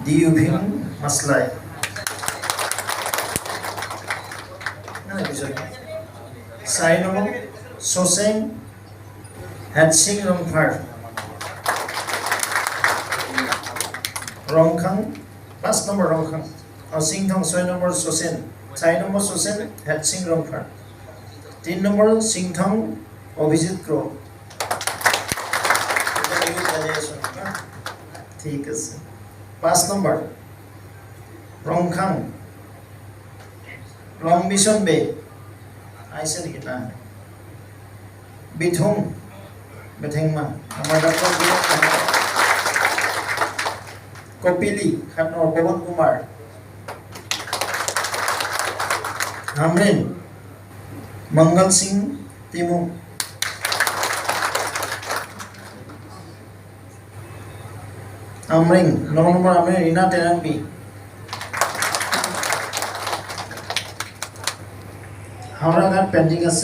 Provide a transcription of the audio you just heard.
Diubing Maslay. Sainomo Soseng Hatsing Rongpar. Rongkang, last number Rongkang. Singtong soy number Sosen. Sai number Sosen Hatsing Rongpar. 3 number Singtong Obhijit Kro. ঠিক আছে 5 নম্বর রংখাং রংবিশন বে আইছে নেকি না বিথং বেথেংমা আমার doctor Kopili খাটনৰ Pawan Kumar Hamren মঙ্গল Singh তিমু Amring, no number Amring, Rina Tenampi. Hauragat pending আছে